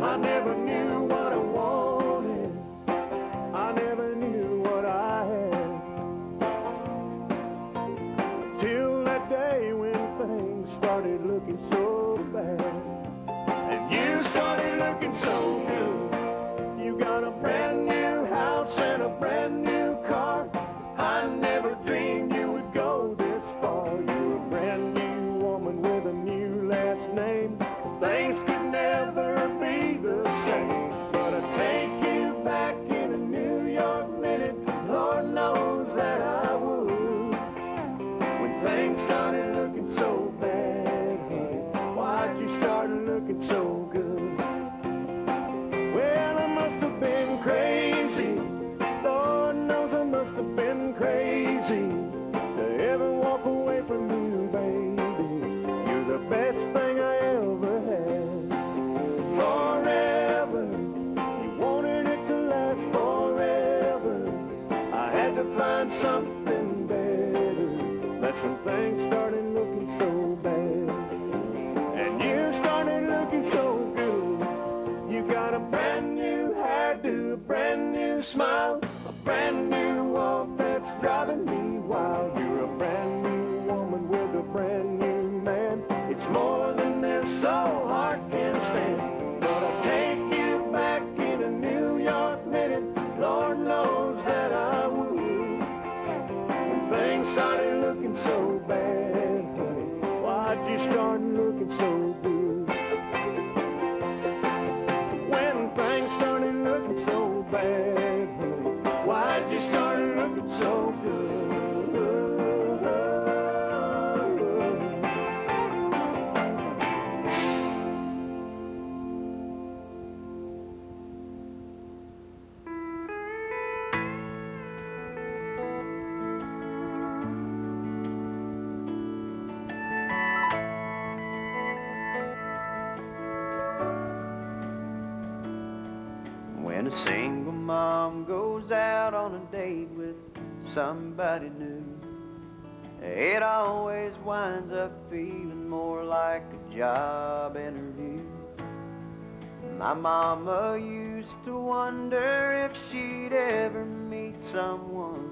I never knew what I wanted. I never knew what I had. Till that day when things started looking so bad. And you started looking so good. You got a brand new house and a brand new car. I never dreamed you would go this far. You're a brand new woman with a new last name. Things could never be the same. But I'd take you back in a New York minute. Lord knows that I would. When things started looking so bad, honey, why'd you start looking so good? Well, I must have been crazy. Lord knows I must have been crazy to ever walk away from you, baby. You're the best thing I ever had. Forever, you wanted it to last forever. I had to find something better. That's when things started looking so bad. And you started looking so good. You got a brand new hairdo, a brand new smile, a brand new walk that's driving me wild. You're a brand new woman with a brand new man. It's more than this old heart can stand. But I'll take you back in a New York minute. Lord knows that I would. When things started looking so bad, honey, why'd you start looking so good? When things started looking so bad, honey, why'd you start looking so good? When a single mom goes out on a date with somebody new, it always winds up feeling more like a job interview. My mama used to wonder if she'd ever meet someone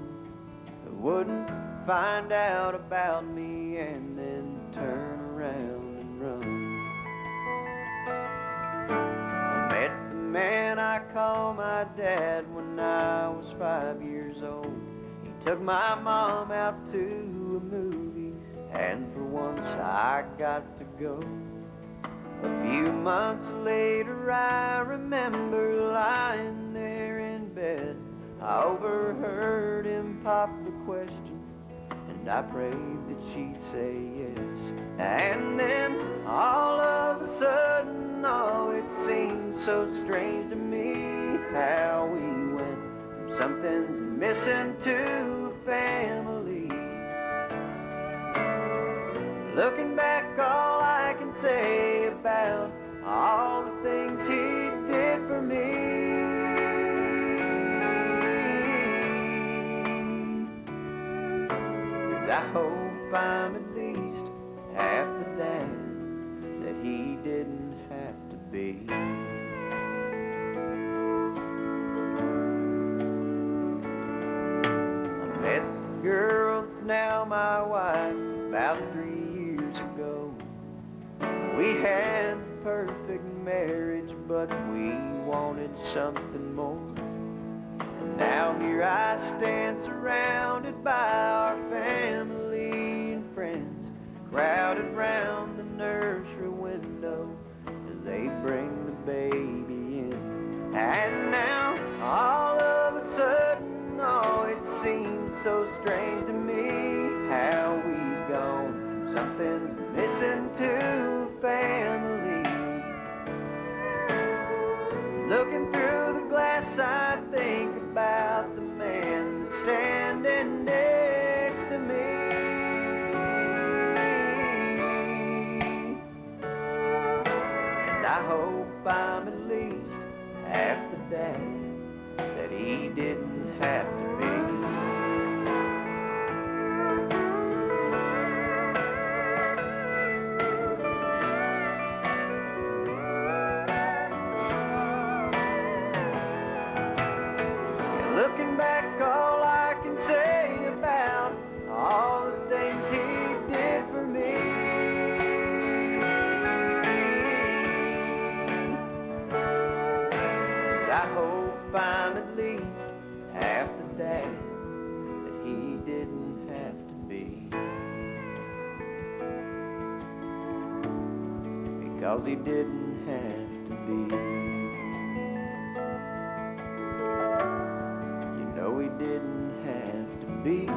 who wouldn't find out about me and then turn around and run. I met the man I call my dad when I was 5 years old. He took my mom out to a movie, and for once I got to go. A few months later I remember lying there in bed. I overheard him pop the question, and I prayed that she'd say yes. And then all of a sudden, oh, it seemed so strange to me how we went from something's missing to a family. Looking back, all I can say about all the things he did for me is I hope I'm at least half the dad that he didn't have to be. I met the girl that's now my wife about 3 years ago. We had the perfect marriage, but we wanted something more. And now here I stand surrounded by our family and friends, crowded round the nursery window as they bring the baby in. And now all of a sudden, oh, it seems so strange to me how we've gone from something's missing to family. Looking through the glass, I think about the man that's standing next to me. And I hope I'm at least half the dad that he didn't have to be. I hope I'm at least half the dad that he didn't have to be. Because he didn't have to be. You know he didn't have to be.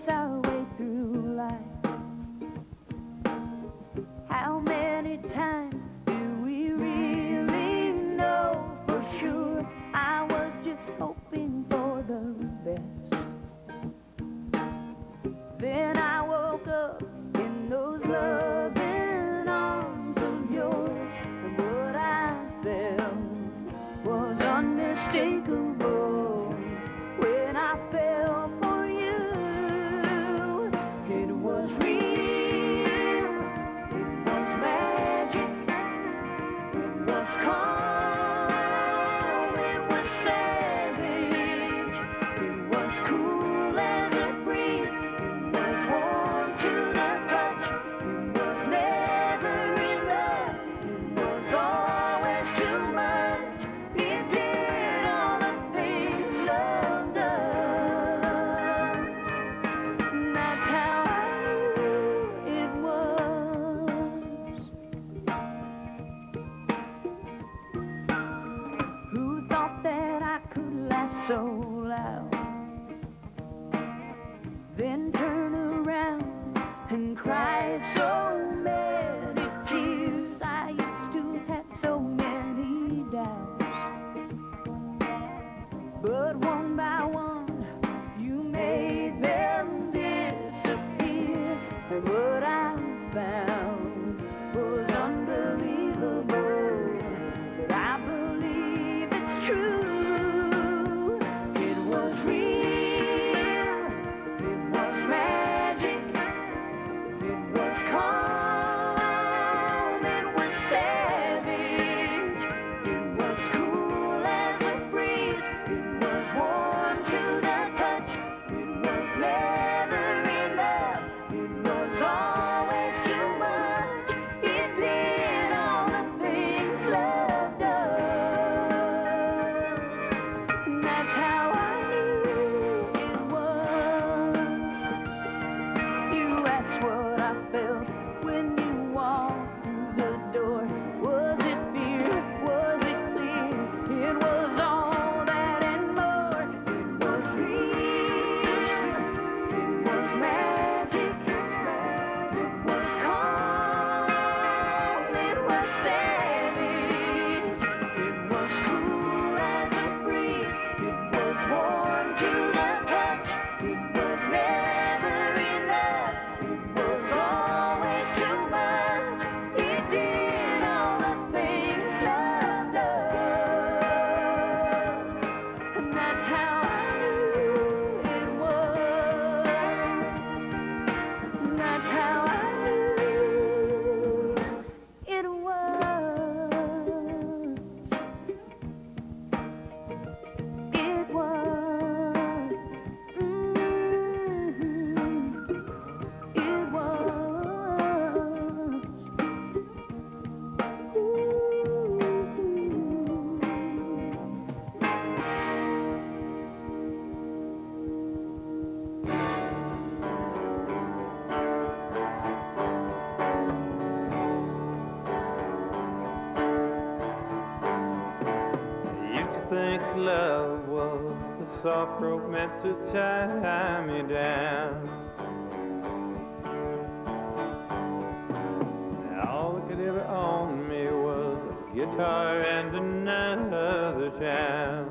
Our way through life. How many times do we really know for sure? I was just hoping for the best. Then I woke up in those loving arms of yours, and what I felt was unmistakable. When I fell for you, it was real, it was magic, it was calm, it was savage, it was cool as a breeze, it was warm to the touch, it was never enough, it was always too much, it did all the things love does, and that's how I knew it was. Who thought that I could laugh so loud, then turn around and cry so many tears? I used to have so many doubts, but one by one you made them disappear, and what I found was unbelievable, but I believe it's true. It was real, it was magic, it was calm, it was savage, it was cool as a breeze, it was warm to the touch, it was never enough, it was always too much, it did all the things love does, and that's how I knew it was. You asked what I felt when you walked through the door. Was it fear? Was it clear? It was all that and more. It was real. It was magic. It was calm. It was savage. It was cool as a breeze. It was warm to the touch. It was never enough. It was always too much. It did all the things love does, and that's how I knew it was. And that's how I knew it was. It was. It was. Used to think love was the soft rope meant to tie me down. All that could ever own me was a guitar and another town.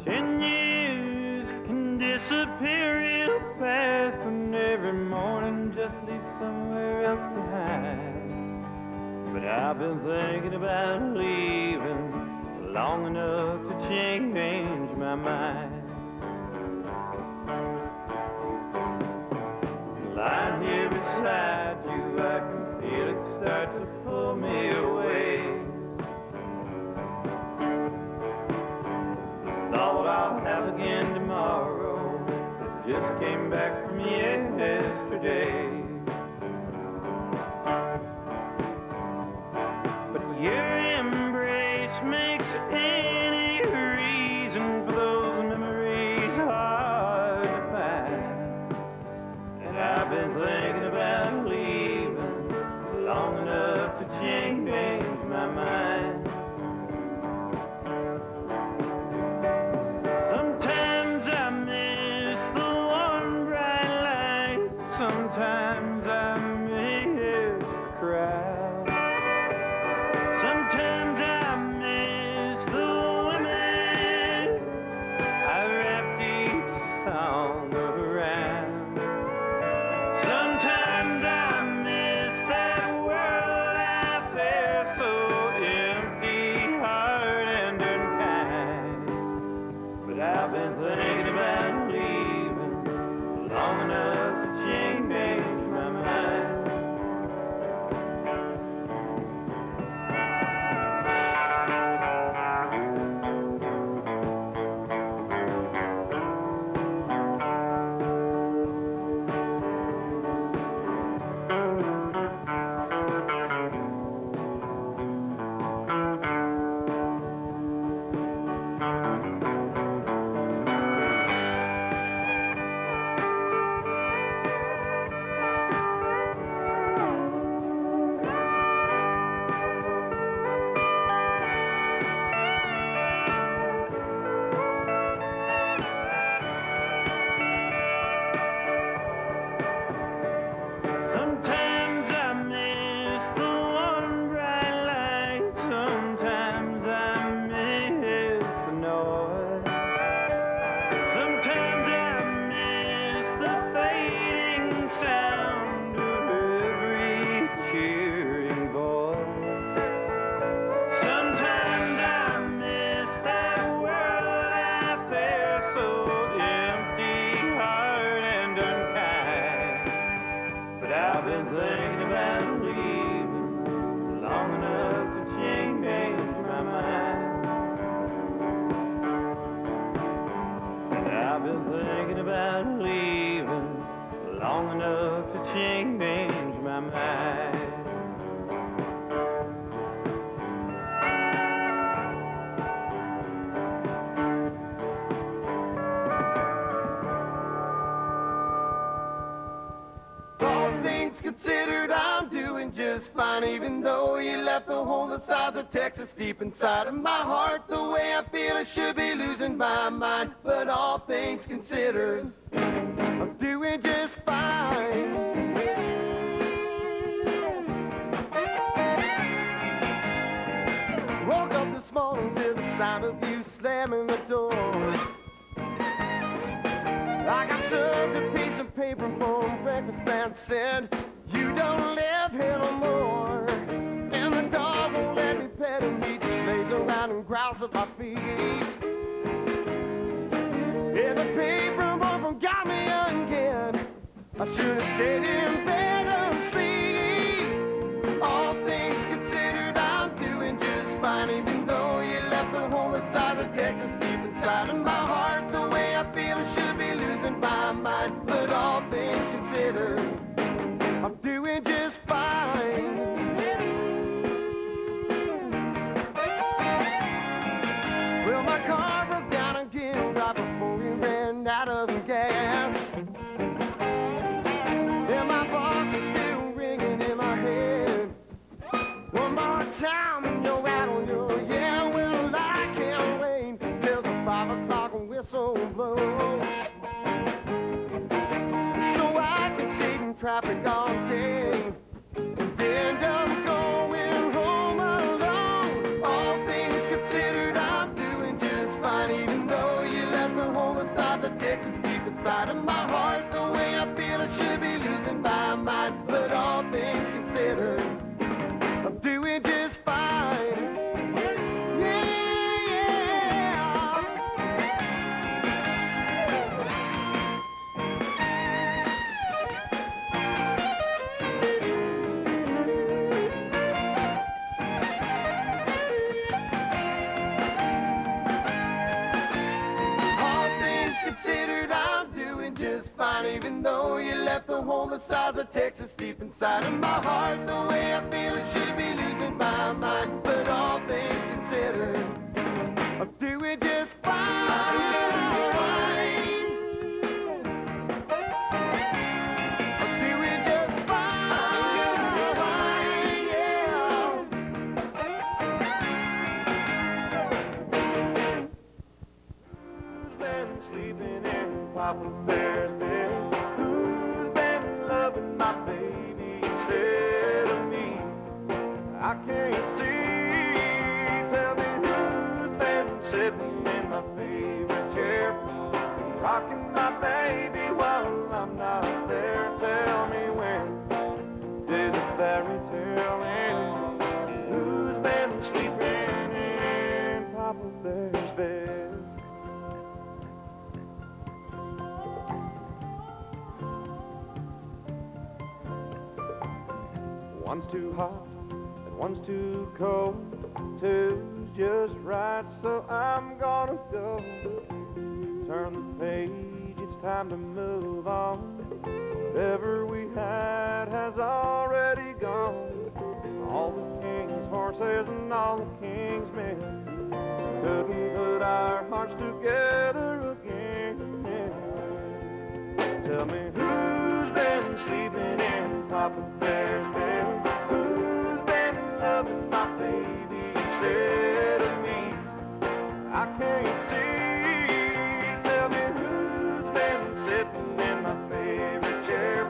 10 years can disappear real fast, and every morning just leaves somewhere else behind. But I've been thinking about leaving long enough to change my mind. Lying here beside you, I can feel it start to pull me away. Thought I'll have again tomorrow, just came back from yesterday. But your embrace makes any reason for those memories hard to find. And I've been thinking about leaving long enough to change my mind. Sometimes I miss the one bright light, sometimes I miss the crowd. Sometimes I miss the women I wrapped each song around. Sometimes I miss that world out there, so empty, hard, and unkind. But I've been thinking about leaving long enough to change my mind. Sometimes I miss the one bright light, sometimes I miss the noise. Sometimes I miss the fading sound of every cheering voice. Sometimes I miss that world out there, so empty, hard, and unkind. But I've been thinking about leaving long enough to change my mind. And I've been thinking about leaving long enough to change my mind. All things considered, I'm doing just fine. Even though you left the whole the size of Texas deep inside of my heart, the way I feel I should be losing my mind. But all things considered, I'm doing just fine. Woke up this morning to the sound of you slamming the door. I got served a piece of paper for breakfast that said, you don't live here no more. And the dog won't let me pet him, he just lays around and growls at my feet. Yeah, the paper boy got me again. I should have stayed in bed asleep. All things considered, I'm doing just fine. Even though you left the whole side of Texas deep inside of my heart, the way I feel I should be losing my mind. But all things considered, I'm doing just fine. Well, my car broke down again right before we ran out of gas. And my boss is still ringing in my head. One more time and you're out on your, yeah, well, I can't wait till the 5 o'clock whistle blows. So I can sit and sides of Texas, deep inside of my heart. The way I feel, it should be losing my mind. But all things considered, I'm doing just fine. Papa Bear's bed. Who's been loving my baby instead of me? I can't see. Tell me who's been sitting in my favorite chair, rocking my baby while I'm not there. Tell me when did the fairy tale end? Who's been sleeping in Papa Bear's bed? One's too hot and one's too cold. Two's just right, so I'm gonna go. Turn the page, it's time to move on. Whatever we had has already gone. All the king's horses and all the king's men couldn't put our hearts together again. Tell me who's been sleeping in Papa Bear's bed? Loving my baby instead of me. I can't see. Tell me who's been sitting in my favorite chair,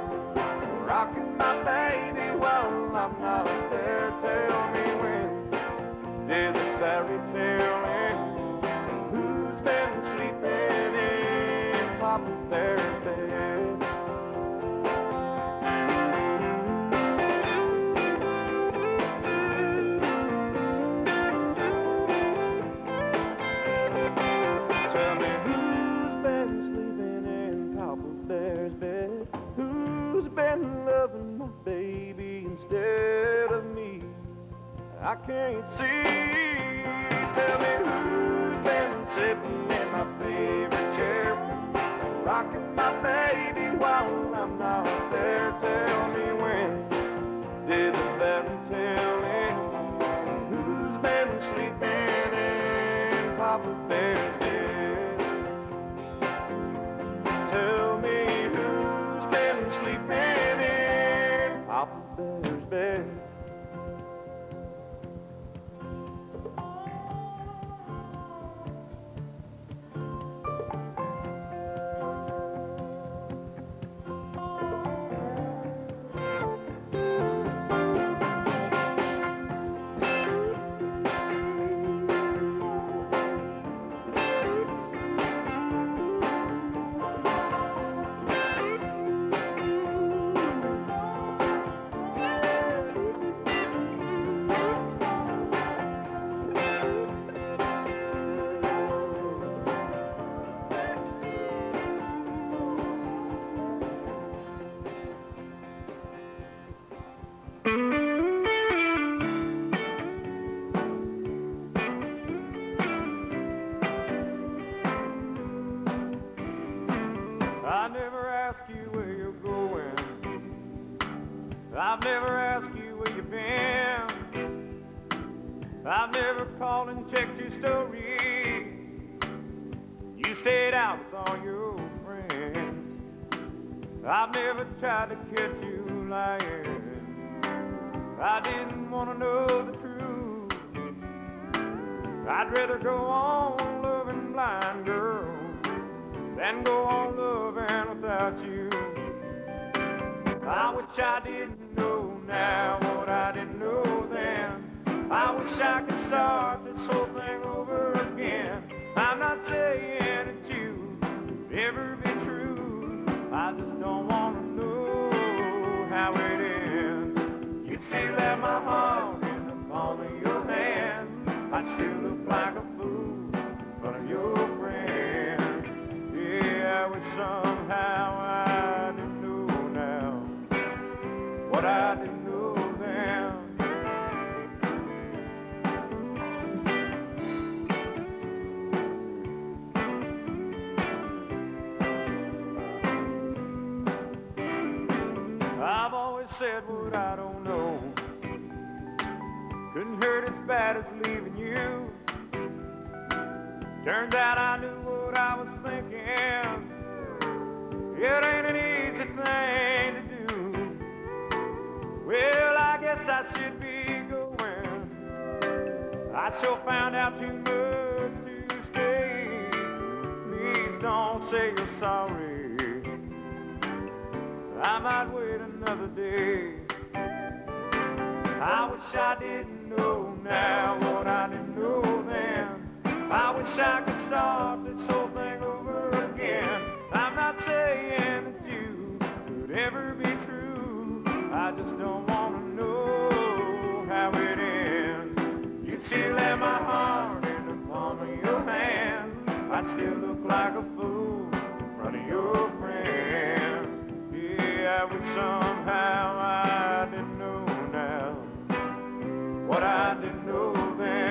rocking my baby while I'm not there. Tell me when did the fairy tale end? Who's been sleeping in Papa Bear's bed? Loving my baby instead of me. I can't see. Tell me who's been sitting in my favorite chair, rocking my baby while I'm not there. Tell me when did the fairy tale end? Who's been sleeping in Papa Bear's bed? Tell me who's been sleeping in Papa Bear's bed. I never ask you where you're going. I've never asked you where you've been. I've never called and checked your story. You stayed out with all your friends. I've never tried to catch you lying. I didn't want to know the truth. I'd rather go on loving blind, girl, than go on loving without you. I wish I didn't know now what I didn't know then. I wish I could start this whole thing over again. I'm not saying that you could ever be true. I just don't want to know how it ends. You'd still have my heart in the palm of your hand. I'd still look like a fool in front of your friend. Yeah, I wish somehow I didn't know now what I didn't know then. said what I don't know. Couldn't hurt as bad as leaving you. Turns out I knew what I was thinking. It ain't an easy thing to do. Well, I guess I should be going. I sure found out too much to stay. Please don't say you're sorry. I might wait another day. I wish I didn't know now what I didn't know then. I wish I could start this whole thing over again. I'm not saying that you could ever be true. I just don't want to know how it ends. You'd still have my heart in the palm of your hand. I'd still look like a fool in front of your friends. Yeah, I wish somehow I didn't know now what I didn't know then.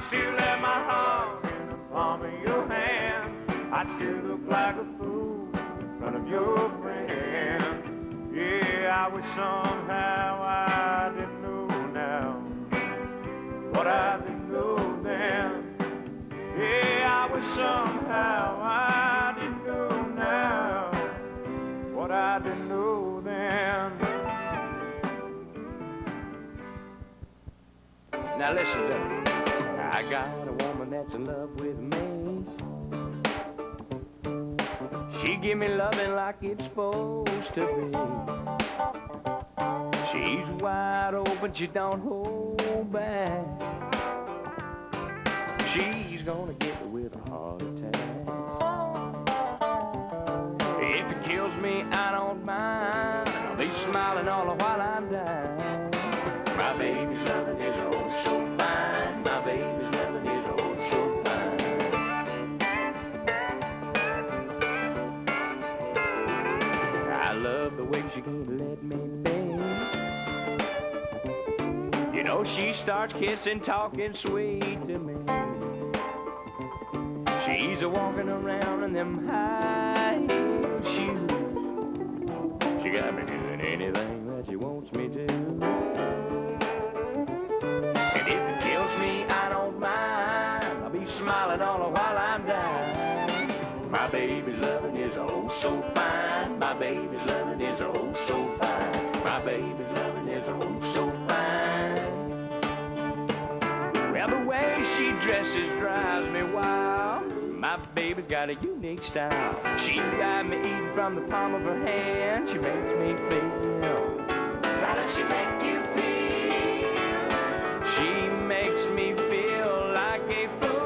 Still have my heart in the palm of your hand. I'd still look like a fool in front of your friend. Yeah, I wish somehow I didn't know now what I didn't know then. Yeah, I wish somehow I didn't know now what I didn't know then. Now listen to me. I got a woman that's in love with me. She give me loving like it's supposed to be. She's wide open, she don't hold back. She's gonna get me with a heart attack. If it kills me, I don't mind. I'll be smiling all the while I'm dying. My baby's loving is oh so fine. My baby's loving is oh so fine. I love the way she can let me be. You know, she starts kissing, talking sweet to me. She's a walking around in them high heel shoes. She got me doing anything that she wants me to. Smiling all the while I'm dying. My baby's loving is oh so fine. My baby's loving is oh so fine. My baby's loving is oh so fine. Well, the way she dresses drives me wild. My baby's got a unique style. She got me eating from the palm of her hand. She makes me feel. How does she make you feel? She makes me feel like a fool.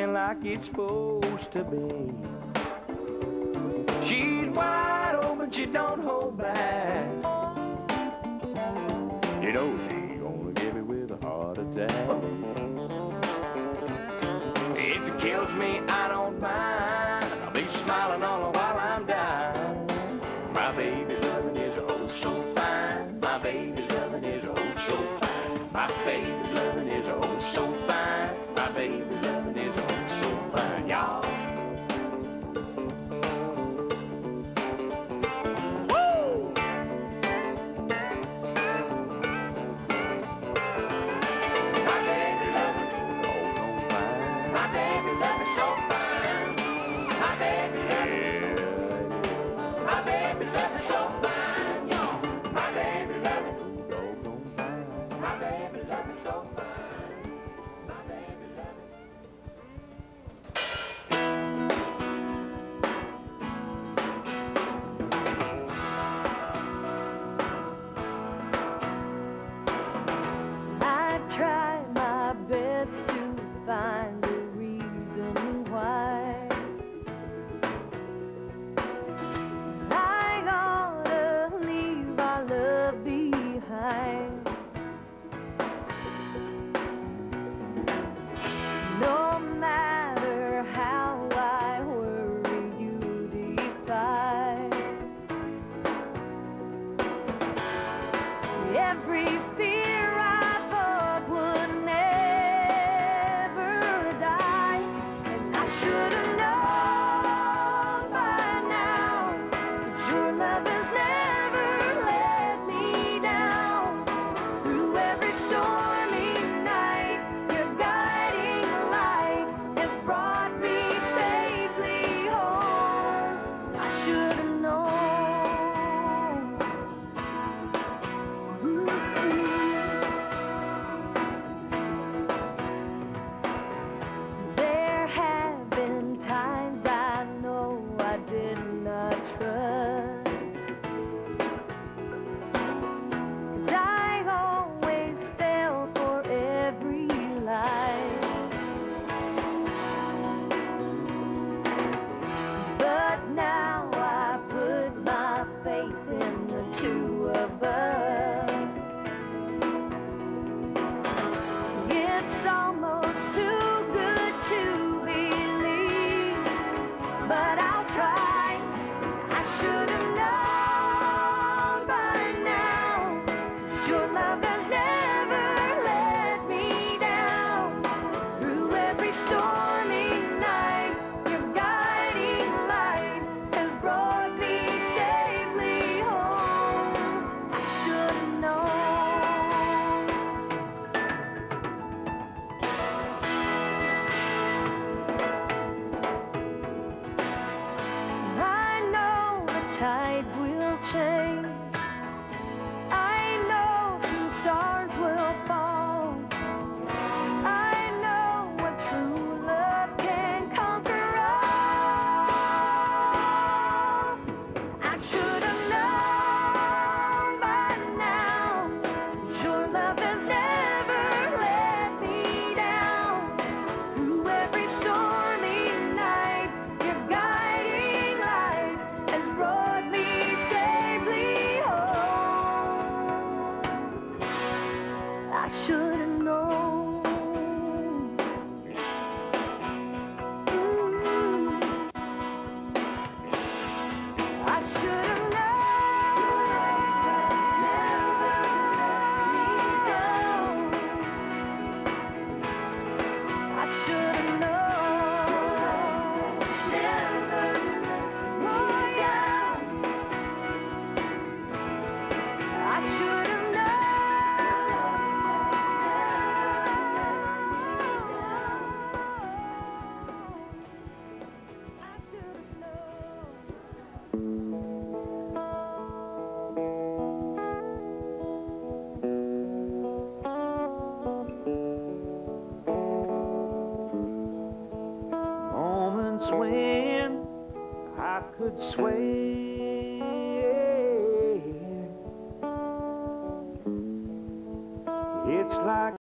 Like it's supposed to be. She's wide open, she don't hold back. You know she's gonna get me with a heart attack. If it kills me, I don't mind. I'll be smiling all the while I'm dying. My baby's loving is oh so fine. My baby's loving is oh so fine. My baby's loving is oh so fine. My baby's loving is oh so fine, y'all. Woo! My baby loving is oh so fine. My baby loving so fine. find a reason why I gotta leave our love behind. No matter how I worry, you defy every fear I thought would never die. And I should have known by now that your love has never let me down. Through every stormy night, your guiding light has brought me safely home. I should have known. There have been times I know I did not trust, 'cause I always fell for every lie. But now I put my faith in the two of us. It's almost too good to believe, but I'll try. I should have known by now that your love has never let me down. Through every stormy night, your guiding light has brought me safely home. I should have known. I know the tides will change. I know some stars will fall. I know what true love can conquer all. I should have known by now your love has never let me down. Through every stormy night, your guiding light has brought me safely home. I should have known. I should have known. Has never let me down. I should have known. Has never let me down. I should have Moments when I could swear it's like